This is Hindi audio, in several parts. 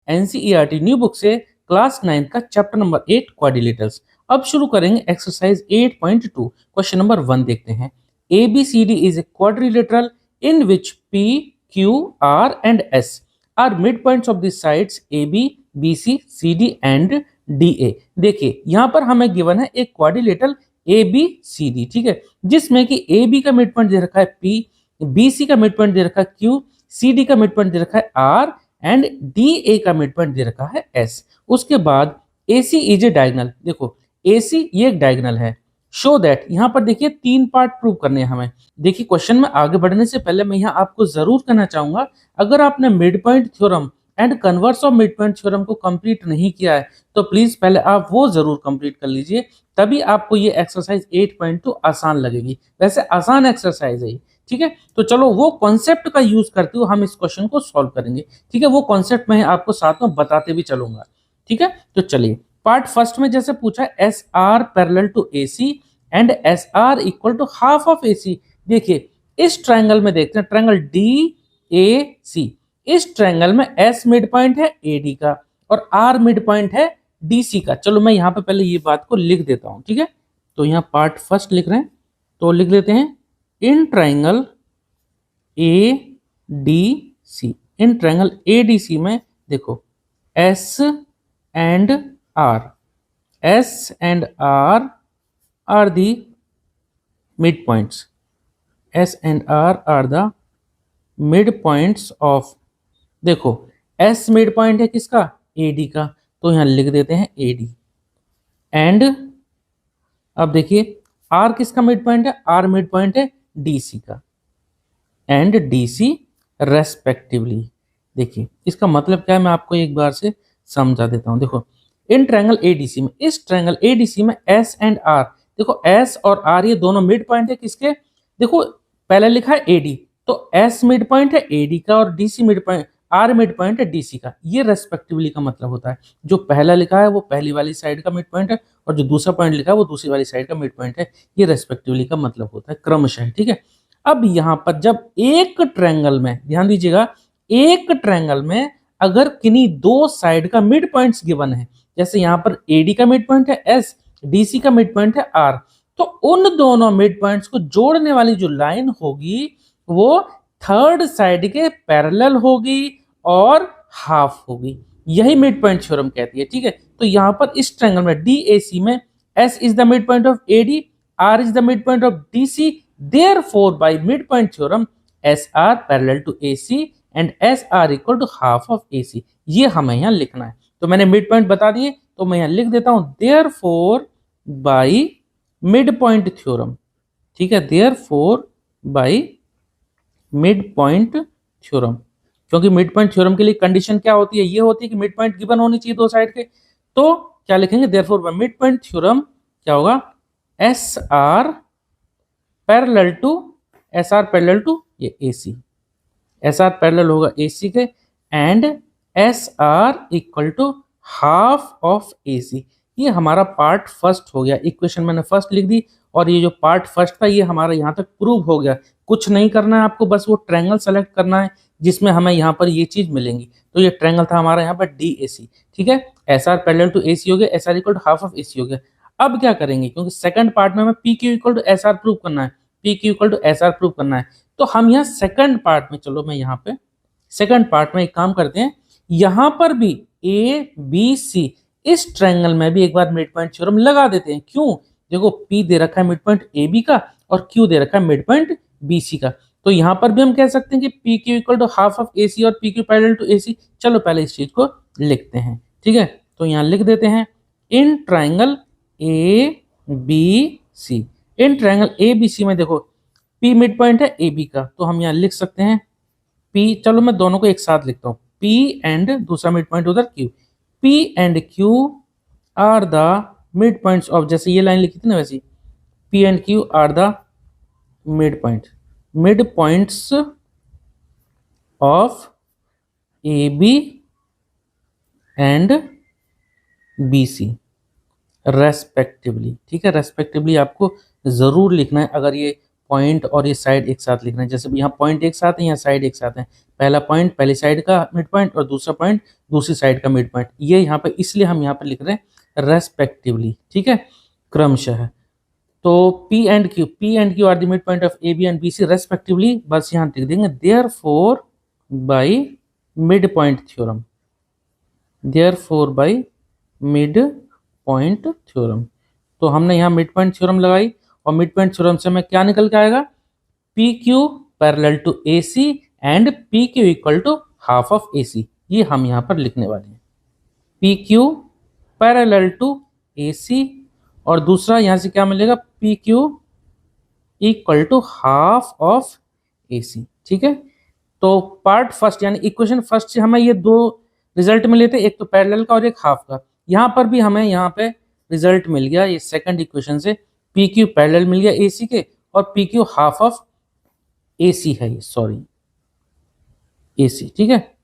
एनसीईआरटी न्यू बुक से क्लास 9 का चैप्टर नंबर 8 क्वाड्रिलेटरल्स। अब शुरू करेंगे एक्सरसाइज 8.2। क्वेश्चन नंबर 1 देखते हैं। ABCD is a quadrilateral in which P, Q, R and S are mid points of the sides AB, BC, CD and DA। देखिए यहाँ पर हमें गिवन है एक क्वाड्रिलेटरल ABCD, ठीक है, जिसमें कि AB का मिड पॉइंट दे रखा है P, BC का मिड पॉइंट दे रखा है Q, CD का मिड पॉइंट दे रखा है R एंड DA का मिड पॉइंट दे रखा है S। उसके बाद AC इज ए डायगोनल। देखो AC ये एक डायगोनल है। शो दैट, यहाँ पर देखिए 3 पार्ट प्रूव करने हैं हमें। देखिए क्वेश्चन में आगे बढ़ने से पहले मैं यहाँ आपको जरूर कहना चाहूंगा, अगर आपने mid point theorem and converse of mid point theorem को कंप्लीट नहीं किया है तो प्लीज पहले आप वो जरूर कंप्लीट कर लीजिए, तभी आपको ये एक्सरसाइज 8.2 आसान लगेगी। वैसे आसान एक्सरसाइज है, ठीक है। तो चलो वो कॉन्सेप्ट का यूज करते हुए हम इस क्वेश्चन को सॉल्व करेंगे, ठीक है। वो कॉन्सेप्ट मैं आपको साथ में बताते भी चलूंगा, ठीक है। तो चलिए पार्ट फर्स्ट में जैसे पूछा है S R parallel to AC and S R equal to half of AC। देखिए इस ट्रायंगल में देखते हैं, ट्रायंगल DAC, इस ट्रायंगल में S मिड पॉइंट है AD का और R मिड पॉइंट है DC का। चलो मैं यहाँ पे पहले ये बात को लिख देता हूँ, ठीक है। तो यहाँ पार्ट फर्स्ट लिख रहे हैं, तो लिख लेते हैं in triangle ADC, in triangle ADC में देखो S and R, S and R are the midpoints, S and R are the midpoints of, देखो S मिड पॉइंट है किसका, AD का, तो यहां लिख देते हैं AD एंड अब देखिए R किसका मिड पॉइंट है, R मिड पॉइंट है DC का एंड DC रेस्पेक्टिवली। देखिए इसका मतलब क्या है, मैं आपको एक बार से समझा देता हूं। देखो इन ट्रायंगल ADC में, इस ट्रायंगल ADC में S एंड R, देखो S और R ये दोनों मिड पॉइंट है किसके, देखो पहले लिखा है AD, तो S मिड पॉइंट है AD का और DC mid point, R mid point है DC का। ये रेस्पेक्टिवली का मतलब होता है, जो पहला लिखा है वो पहली वाली साइड का मिड पॉइंट है और जो दूसरा पॉइंट लिखा है वो दूसरी वाली साइड का मिड पॉइंट है। ये रेस्पेक्टिवली का मतलब होता है क्रमशः, ठीक है। अब यहाँ पर जब एक ट्रायंगल में, ध्यान दीजिएगा, एक ट्रायंगल में अगर किन्हीं दो साइड का मिड पॉइंट्स गिवन है, जैसे यहाँ पर AD का मिड पॉइंट है S, DC का मिड पॉइंट है R, तो उन दोनों मिड पॉइंट्स को जोड़ने वाली जो लाइन होगी वो थर्ड साइड के पैरेलल होगी और हाफ होगी। यही मिड पॉइंट थ्योरम कहती है, ठीक है। तो यहाँ पर इस ट्रायंगल में DAC में S is the mid point of AD, R is the midpoint of DC, therefore by midpoint theorem SR parallel to AC and SR equal to half of AC। ये हमें यहाँ लिखना है, तो मैंने मिड पॉइंट बता दिए, तो मैं यहाँ लिख देता हूँ therefore by midpoint theorem, ठीक है, therefore by midpoint theorem। क्योंकि मिड पॉइंट थ्योरम के लिए कंडीशन क्या होती है, ये होती है कि मिड पॉइंट गिवन होनी चाहिए दो साइड के, तो क्या लिखेंगे, therefore by midpoint theorem क्या होगा, SR पैरेलल टू ये AC, SR पैरेलल होगा AC के and SR equal to half of AC। ये हमारा पार्ट फर्स्ट हो गया, इक्वेशन मैंने फर्स्ट लिख दी और ये जो पार्ट फर्स्ट था ये हमारा यहाँ तक प्रूव हो गया। कुछ नहीं करना है आपको, बस वो ट्रायंगल सेलेक्ट करना है जिसमें हमें यहाँ पर ये चीज मिलेंगी। तो ये ट्रायंगल था हमारा यहाँ पर DAC, ठीक है। SR पैरेलल टू AC हो गया, SR equal to half of AC हो गया। अब क्या करेंगे, क्योंकि सेकंड पार्ट में हमें PQ equal to SR prove करना है, PQ equal to SR prove करना है, तो हम यहाँ सेकंड पार्ट में, चलो मैं यहाँ पे सेकंड पार्ट में एक काम करते हैं, यहाँ पर भी ABC इस ट्रायंगल में भी एक बार मिड पॉइंट थ्योरम लगा देते हैं। क्यों, देखो P दे रखा है मिड पॉइंट AB का और Q दे रखा है मिड पॉइंट BC का, तो यहाँ पर भी हम कह सकते हैं कि PQ equal to half of AC और PQ पैरेलल टू AC। चलो पहले इस चीज को लिखते हैं, ठीक है। तो यहाँ लिख देते हैं in triangle ABC, in triangle ABC में देखो P मिड पॉइंट है AB का, तो हम यहाँ लिख सकते हैं P, चलो मैं दोनों को एक साथ लिखता हूँ, P एंड दूसरा मिड पॉइंट उधर Q, P and Q are the mid points of, जैसे ये लाइन लिखी थी ना वैसे P and Q are the mid points of AB and BC respectively, ठीक है। रेस्पेक्टिवली आपको जरूर लिखना है, अगर ये पॉइंट और ये साइड एक साथ लिख रहे हैं। जैसे यहाँ पॉइंट एक साथ है, यहाँ साइड एक साथ है, पहला पॉइंट पहली साइड का मिड पॉइंट और दूसरा पॉइंट दूसरी साइड का मिड पॉइंट, ये यहाँ पे इसलिए हम यहाँ पे लिख रहे हैं रेस्पेक्टिवली, ठीक है, क्रमशः। तो P and Q are the mid point of AB and BC respectively, बस यहाँ लिख देंगे therefore by mid point theorem, therefore by mid point theorem. तो हमने यहाँ मिड पॉइंट थ्योरम लगाई और मिड पॉइंट थ्योरम से हमें क्या निकल के आएगा, PQ parallel to AC and PQ equal to half of AC, ये हम यहाँ पर लिखने वाले हैं, PQ पैरेलल टू AC और दूसरा यहाँ से क्या मिलेगा, PQ equal to half of AC, ठीक है। तो पार्ट फर्स्ट यानी इक्वेशन फर्स्ट से हमें ये दो रिजल्ट मिले थे, एक तो पैरेलल का और एक हाफ का। यहाँ पर भी हमें यहाँ पे रिजल्ट मिल गया ये सेकंड इक्वेशन से, PQ पैरेलल मिल गया AC के और PQ हाफ ऑफ AC है, ये सॉरी AC, ठीक है।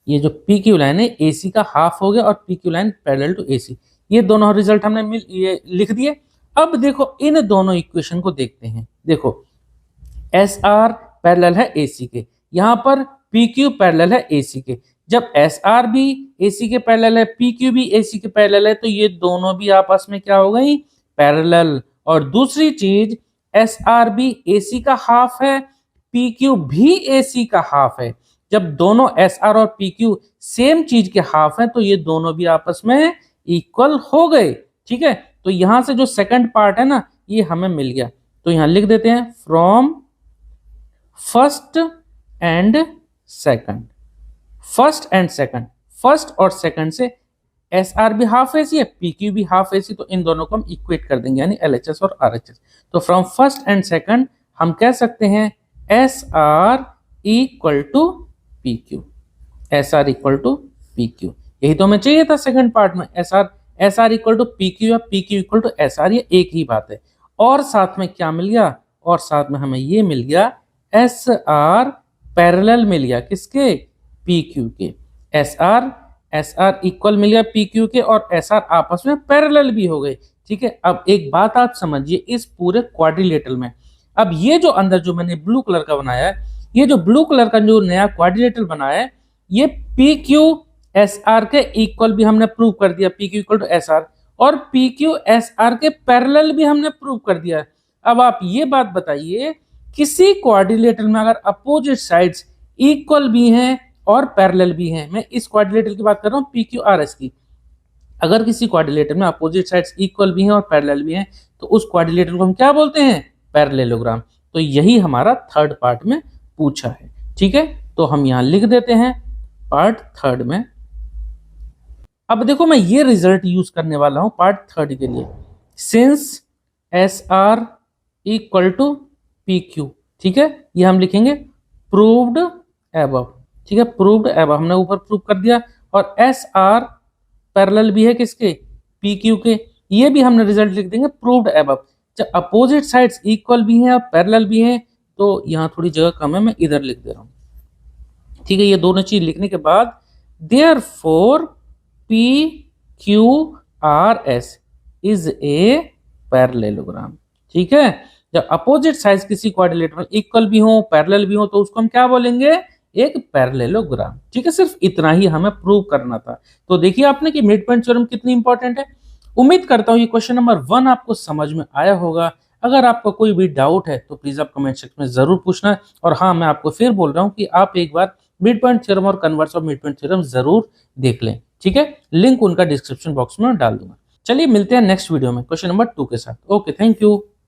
ये जो PQ लाइन है AC का हाफ हो गया और PQ line parallel to AC, ये दोनों रिजल्ट हमने ये लिख दिए। अब देखो इन दोनों इक्वेशन को देखते हैं। देखो SR पैरेलल है AC के, यहाँ पर PQ पैरेलल है AC के। जब SR भी AC के पैरेलल है, PQ भी AC के पैरेलल है, तो ये दोनों भी आपस में क्या हो गई, पैरेलल। और दूसरी चीज SR भी AC का हाफ है, PQ भी AC का हाफ है। जब दोनों SR और PQ सेम चीज के हाफ हैं तो ये दोनों भी आपस में इक्वल हो गए, ठीक है। तो यहां से जो सेकंड पार्ट है ना, ये हमें मिल गया। तो यहां लिख देते हैं from first and second, first and second, first और सेकंड से SR भी हाफ AC है, PQ भी हाफ AC, तो इन दोनों को हम इक्वेट कर देंगे यानी LHS और RHS। तो फ्रॉम फर्स्ट एंड सेकंड हम कह सकते हैं SR equal to PQ, SR equal to PQ। यही तो हमें चाहिए था सेकंड पार्ट में, SR इक्वल टू PQ या PQ इक्वल टू SR, ये एक ही बात है। और साथ में क्या मिल गया, और साथ में हमें ये मिल गया SR पैरेलल मिल गया किसके, PQ के। SR इक्वल मिल गया PQ के और SR आपस में पैरेलल भी हो गए, ठीक है। अब एक बात आप समझिए, इस पूरे क्वाड्रिलेटरल में अब ये जो अंदर जो मैंने ब्लू कलर का बनाया है, ये जो ब्लू कलर का जो नया क्वाड्रिलेटरल बनाया है, ये PQ SR के इक्वल भी हमने प्रूव कर दिया, PQ इक्वल टू SR, और PQ SR के पैरेलल भी हमने प्रूव कर दिया। अब आप ये बात बताइए, किसी क्वाड्रिलेटरल में अगर अपोजिट साइड्स इक्वल भी हैं और पैरेलल भी हैं, मैं इस क्वाड्रिलेटरल की बात कर रहा हूँ PQRS की, अगर किसी क्वाड्रिलेटरल में अपोजिट साइड्स इक्वल भी हैं और पैरेलल भी हैं, तो उस क्वाड्रिलेटरल को हम क्या बोलते हैं, पैरेललोग्राम। तो यही हमारा थर्ड पार्ट में पूछा है, ठीक है। तो हम यहां लिख देते हैं पार्ट थर्ड में। अब देखो मैं ये रिजल्ट यूज करने वाला हूं पार्ट थर्ड के लिए, since SR equal to PQ, ठीक है, ये हम लिखेंगे प्रूव्ड अबव, ठीक है, प्रूव्ड अबव हमने ऊपर प्रूव कर दिया। और SR पैरेलल भी है किसके, PQ के, ये भी हमने रिजल्ट लिख देंगे प्रूव्ड अबव। जब अपोजिट साइड्स इक्वल भी हैं और पैरेलल भी हैं, तो यहाँ थोड़ी जगह कम है, मैं इधर लिख दे रहा हूँ, ठीक है। ये दोनों चीज लिखने के बाद therefore PQRS is a parallelogram, ठीक है। जब अपोजिट साइड्स किसी क्वाड्रिलेटरल में इक्वल भी हो पैरेलल भी हो, तो उसको हम क्या बोलेंगे, एक पैरेललोग्राम, ठीक है। सिर्फ इतना ही हमें प्रूव करना था। तो देखिए आपने कि मिड पॉइंट थ्योरम कितनी इंपॉर्टेंट है। उम्मीद करता हूँ ये क्वेश्चन नंबर 1 आपको समझ में आया होगा। अगर आपको कोई भी डाउट है तो प्लीज आप कमेंट सेक्शन में जरूर पूछना। और हाँ, मैं आपको फिर बोल रहा हूँ कि आप एक बार मिड पॉइंट थ्योरम और converse of mid point theorem जरूर देख लें, ठीक है। लिंक उनका डिस्क्रिप्शन बॉक्स में डाल दूंगा। चलिए मिलते हैं नेक्स्ट वीडियो में क्वेश्चन नंबर 2 के साथ। Okay, thank you.